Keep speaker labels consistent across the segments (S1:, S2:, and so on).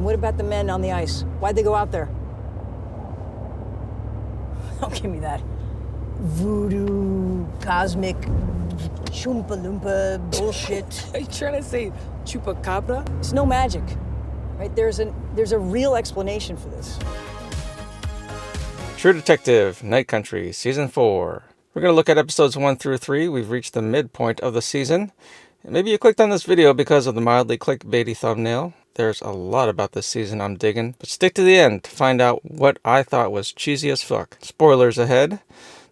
S1: And what about the men on the ice? Why'd they go out there? Don't give me that voodoo, cosmic, choompa loompa bullshit.
S2: Are you trying to say chupacabra?
S1: It's no magic, right? There's a real explanation for this.
S3: True Detective, Night Country, Season 4. We're going to look at episodes 1 through 3. We've reached the midpoint of the season. Maybe you clicked on this video because of the mildly clickbaity thumbnail. There's a lot about this season I'm digging, but stick to the end to find out what I thought was cheesy as fuck. Spoilers ahead.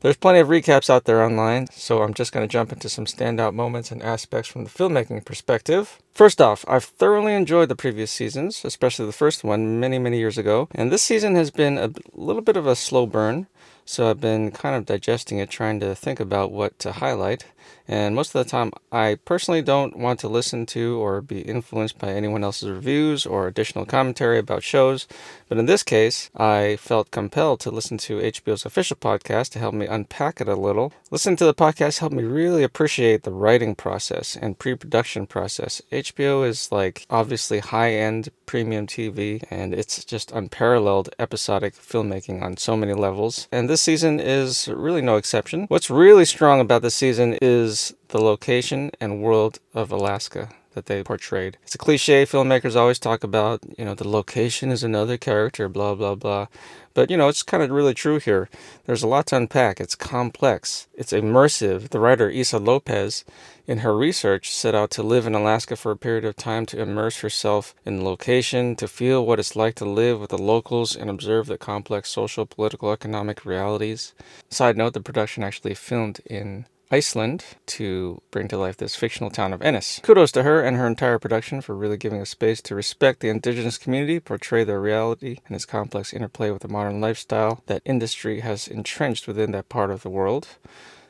S3: There's plenty of recaps out there online, so I'm just going to jump into some standout moments and aspects from the filmmaking perspective. First off, I've thoroughly enjoyed the previous seasons, especially the first one many, many years ago, and this season has been a little bit of a slow burn, so I've been kind of digesting it, trying to think about what to highlight. And most of the time, I personally don't want to listen to or be influenced by anyone else's reviews or additional commentary about shows. But in this case, I felt compelled to listen to HBO's official podcast to help me unpack it a little. Listening to the podcast helped me really appreciate the writing process and pre-production process. HBO is like obviously high-end premium TV, and it's just unparalleled episodic filmmaking on so many levels. And this season is really no exception. What's really strong about this season is the location and world of Alaska that they portrayed. It's a cliche filmmakers always talk about, the location is another character, blah, blah, blah. But, it's kind of really true here. There's a lot to unpack. It's complex. It's immersive. The writer, Isa Lopez, in her research, set out to live in Alaska for a period of time to immerse herself in the location, to feel what it's like to live with the locals and observe the complex social, political, economic realities. Side note, the production actually filmed in Iceland to bring to life this fictional town of Ennis. Kudos to her and her entire production for really giving us space to respect the indigenous community, portray their reality and its complex interplay with the modern lifestyle that industry has entrenched within that part of the world.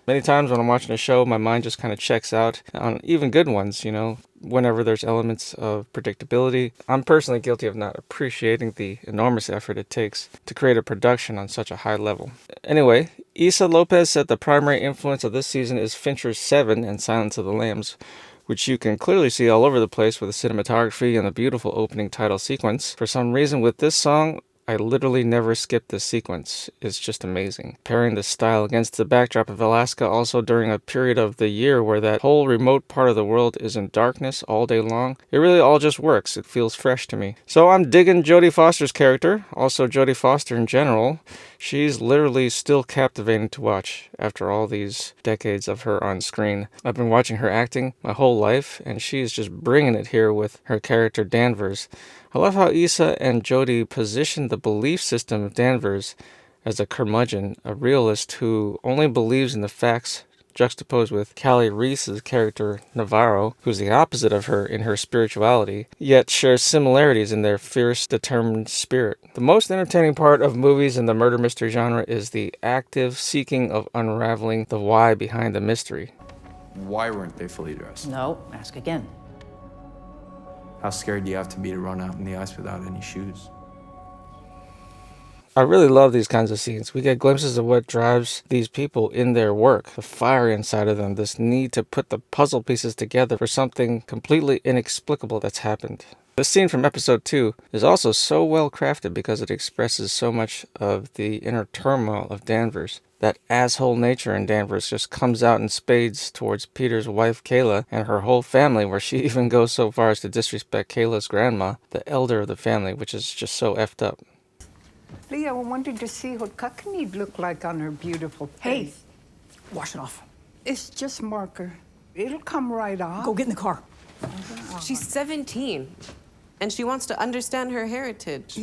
S3: Many times when I'm watching a show, my mind just kind of checks out on even good ones, whenever there's elements of predictability. I'm personally guilty of not appreciating the enormous effort it takes to create a production on such a high level. Anyway, Isa Lopez said the primary influence of this season is Fincher's Seven and Silence of the Lambs, which you can clearly see all over the place with the cinematography and the beautiful opening title sequence. For some reason with this song, I literally never skipped this sequence. It's just amazing. Pairing the style against the backdrop of Alaska also during a period of the year where that whole remote part of the world is in darkness all day long, it really all just works. It feels fresh to me. So I'm digging Jodie Foster's character, also Jodie Foster in general. She's literally still captivating to watch after all these decades of her on screen. I've been watching her acting my whole life, and she's just bringing it here with her character Danvers. I love how Issa and Jodie position the belief system of Danvers as a curmudgeon, a realist who only believes in the facts, juxtaposed with Callie Reese's character Navarro, who's the opposite of her in her spirituality, yet shares similarities in their fierce, determined spirit. The most entertaining part of movies in the murder mystery genre is the active seeking of unraveling the why behind the mystery.
S4: Why weren't they fully dressed?
S1: No, ask again.
S4: How scared do you have to be to run out in the ice without any shoes?
S3: I really love these kinds of scenes. We get glimpses of what drives these people in their work, the fire inside of them, this need to put the puzzle pieces together for something completely inexplicable that's happened. This scene from episode 2 is also so well crafted because it expresses so much of the inner turmoil of Danvers. That asshole nature in Danvers just comes out in spades towards Peter's wife Kayla and her whole family, where she even goes so far as to disrespect Kayla's grandma, the elder of the family, which is just so effed up.
S5: Leah wanted to see what Cockney'd look like on her beautiful face.
S1: Hey, wash it off.
S5: It's just marker. It'll come right off.
S1: Go get in the car.
S2: She's 17, and she wants to understand her heritage.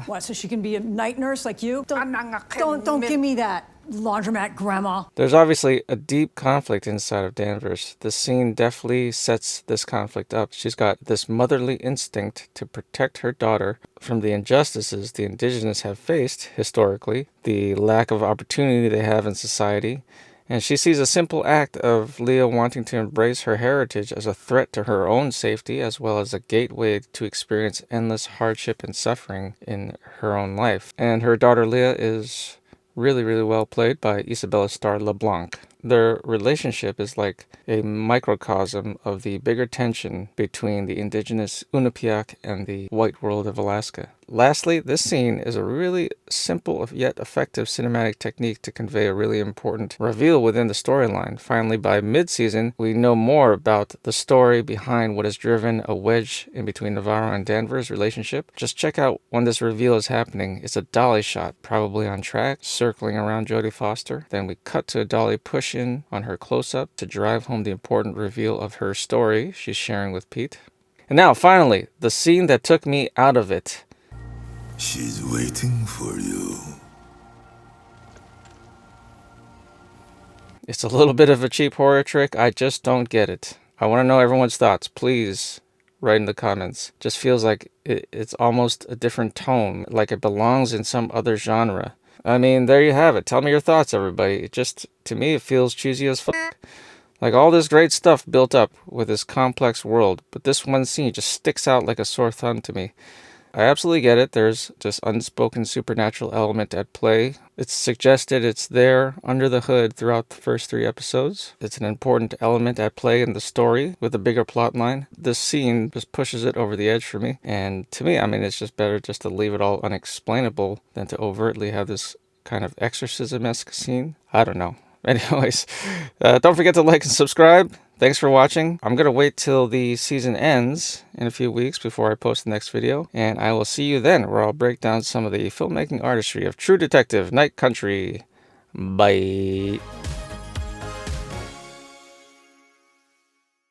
S1: What, so she can be a night nurse like you? Don't give me that laundromat grandma.
S3: There's obviously a deep conflict inside of Danvers. The scene definitely sets this conflict up. She's got this motherly instinct to protect her daughter from the injustices the indigenous have faced historically, the lack of opportunity they have in society, and she sees a simple act of Leah wanting to embrace her heritage as a threat to her own safety, as well as a gateway to experience endless hardship and suffering in her own life. And her daughter Leah is really, really well played by Isabella Star LeBlanc. Their relationship is like a microcosm of the bigger tension between the indigenous Inupiaq and the white world of Alaska. Lastly, this scene is a really simple yet effective cinematic technique to convey a really important reveal within the storyline. Finally, by mid-season, we know more about the story behind what has driven a wedge in between Navarro and Danvers' relationship. Just check out when this reveal is happening. It's a dolly shot, probably on track, circling around Jodie Foster. Then we cut to a dolly push-in on her close-up to drive home the important reveal of her story she's sharing with Pete. And now, finally, the scene that took me out of it.
S6: She's waiting for you.
S3: It's a little bit of a cheap horror trick. I just don't get it. I want to know everyone's thoughts. Please write in the comments. Just feels like it's almost a different tone, like it belongs in some other genre. I mean, there you have it. Tell me your thoughts, everybody. It just, to me, it feels cheesy as fuck. Like all this great stuff built up with this complex world, but this one scene just sticks out like a sore thumb to me. I absolutely get it. There's this unspoken supernatural element at play. It's suggested, it's there under the hood throughout the first 3 episodes. It's an important element at play in the story with a bigger plot line. This scene just pushes it over the edge for me. And to me, I mean, it's just better just to leave it all unexplainable than to overtly have this kind of exorcism-esque scene. I don't know. Anyways, don't forget to like and subscribe. Thanks for watching. I'm going to wait till the season ends in a few weeks before I post the next video. And I will see you then, where I'll break down some of the filmmaking artistry of True Detective Night Country. Bye.